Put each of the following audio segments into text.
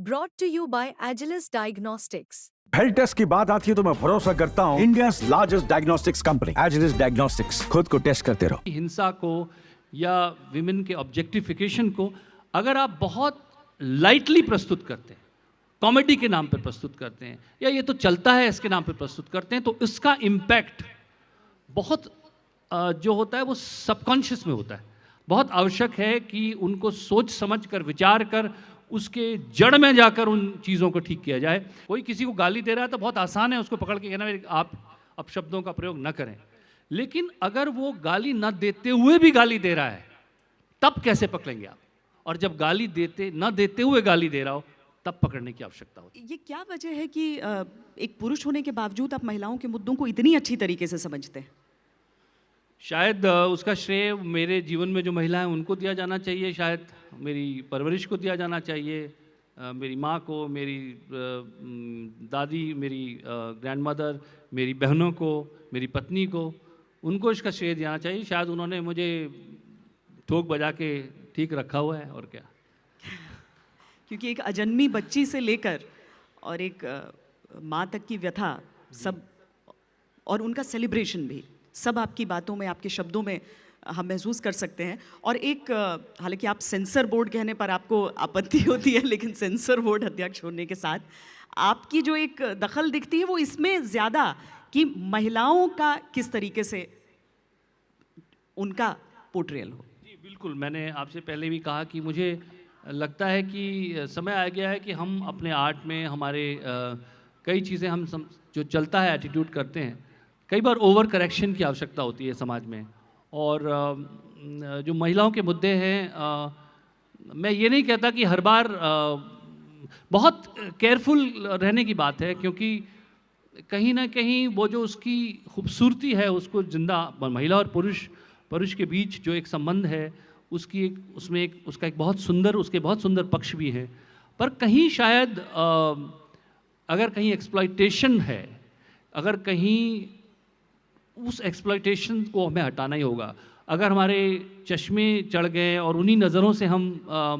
brought to you by Agilus Diagnostics. Health test की बात आती है तो मैं भरोसा करता हूँ India largest diagnostics company Agilus diagnostics. खुद को टेस्ट करते रहो। हिंसा को या विमेन के ऑब्जेक्टिफिकेशन को अगर आप बहुत लाइटली प्रस्तुत करते हैं, कॉमेडी के नाम पर प्रस्तुत करते हैं, या ये तो चलता है इसके नाम पर प्रस्तुत करते हैं, तो इसका इम्पैक्ट बहुत जो होता है वो सबकॉन्शियस में होता है। बहुत आवश्यक है कि उनको सोच समझ कर, विचार कर, उसके जड़ में जाकर उन चीज़ों को ठीक किया जाए। कोई किसी को गाली दे रहा है तो बहुत आसान है उसको पकड़ के कहना आप अपशब्दों का प्रयोग न करें, लेकिन अगर वो गाली न देते हुए भी गाली दे रहा है तब कैसे पकड़ेंगे आप? और जब गाली न देते हुए गाली दे रहा हो तब पकड़ने की आवश्यकता होती है। ये क्या वजह है कि एक पुरुष होने के बावजूद आप महिलाओं के मुद्दों को इतनी अच्छी तरीके से समझते हैं? शायद उसका श्रेय मेरे जीवन में जो महिला हैं उनको दिया जाना चाहिए, शायद मेरी परवरिश को दिया जाना चाहिए, मेरी माँ को, मेरी दादी, मेरी ग्रैंडमदर, मेरी बहनों को, मेरी पत्नी को, उनको इसका श्रेय देना चाहिए। शायद उन्होंने मुझे ठोक बजा के ठीक रखा हुआ है, और क्या। क्योंकि एक अजन्मी बच्ची से लेकर और एक माँ तक की व्यथा सब, और उनका सेलिब्रेशन भी, सब आपकी बातों में, आपके शब्दों में हम महसूस कर सकते हैं। और एक हालांकि आप सेंसर बोर्ड कहने पर आपको आपत्ति होती है, लेकिन सेंसर बोर्ड अध्यक्ष होने के साथ आपकी जो एक दखल दिखती है वो इसमें ज़्यादा कि महिलाओं का किस तरीके से उनका पोर्ट्रेयल हो। जी बिल्कुल, मैंने आपसे पहले भी कहा कि मुझे लगता है कि समय आ गया है कि हम अपने आर्ट में हमारे कई चीज़ें हम जो चलता है एटीट्यूड करते हैं, कई बार ओवर करेक्शन की आवश्यकता होती है समाज में। और जो महिलाओं के मुद्दे हैं, मैं ये नहीं कहता कि हर बार बहुत केयरफुल रहने की बात है, क्योंकि कहीं ना कहीं वो जो उसकी खूबसूरती है उसको जिंदा, महिला और पुरुष के बीच जो एक संबंध है उसका एक बहुत सुंदर पक्ष भी है। पर कहीं शायद अगर कहीं एक्सप्लॉयटेशन है, अगर कहीं उस एक्सप्लॉयटेशन को हमें हटाना ही होगा। अगर हमारे चश्मे चढ़ गए और उन्हीं नज़रों से हम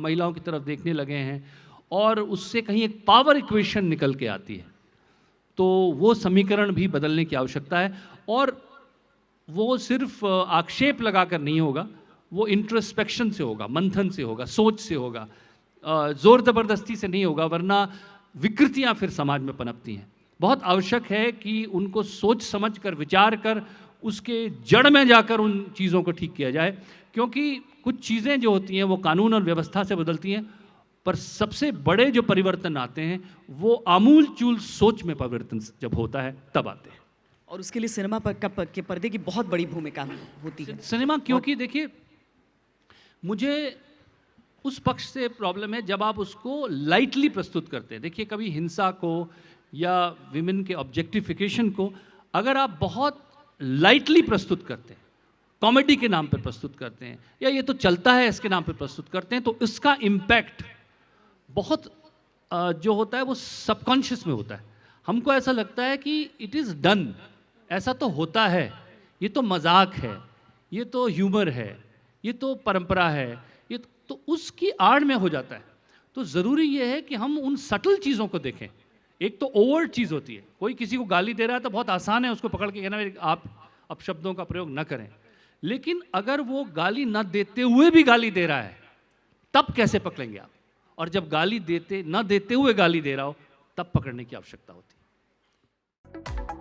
महिलाओं की तरफ देखने लगे हैं और उससे कहीं एक पावर इक्वेशन निकल के आती है, तो वो समीकरण भी बदलने की आवश्यकता है। और वो सिर्फ आक्षेप लगाकर नहीं होगा, वो इंट्रोस्पेक्शन से होगा, मंथन से होगा, सोच से होगा, ज़ोर ज़बरदस्ती से नहीं होगा, वरना विकृतियाँ फिर समाज में पनपती हैं। बहुत आवश्यक है कि उनको सोच समझ कर, विचार कर, उसके जड़ में जाकर उन चीज़ों को ठीक किया जाए। क्योंकि कुछ चीज़ें जो होती हैं वो कानून और व्यवस्था से बदलती हैं, पर सबसे बड़े जो परिवर्तन आते हैं वो आमूल चूल सोच में परिवर्तन जब होता है तब आते हैं। और उसके लिए सिनेमा के पर्दे की बहुत बड़ी भूमिका होती है। सिनेमा, क्योंकि देखिए मुझे उस पक्ष से प्रॉब्लम है जब आप उसको लाइटली प्रस्तुत करते हैं। देखिए, कभी हिंसा को या विमेन के ऑब्जेक्टिफिकेशन को अगर आप बहुत लाइटली प्रस्तुत करते हैं, कॉमेडी के नाम पर प्रस्तुत करते हैं, या ये तो चलता है इसके नाम पर प्रस्तुत करते हैं, तो इसका इम्पैक्ट बहुत जो होता है वो सबकॉन्शियस में होता है। हमको ऐसा लगता है कि इट इज़ डन, ऐसा तो होता है, ये तो मजाक है, ये तो ह्यूमर है, ये तो परंपरा है, ये तो उसकी आड़ में हो जाता है। तो ज़रूरी ये है कि हम उन सटल चीज़ों को देखें। एक तो ओवर चीज़ होती है, कोई किसी को गाली दे रहा है तो बहुत आसान है उसको पकड़ के कहना आप अपशब्दों का प्रयोग न करें, लेकिन अगर वो गाली न देते हुए भी गाली दे रहा है तब कैसे पकड़ेंगे आप? और जब गाली न देते हुए गाली दे रहा हो तब पकड़ने की आवश्यकता होती है।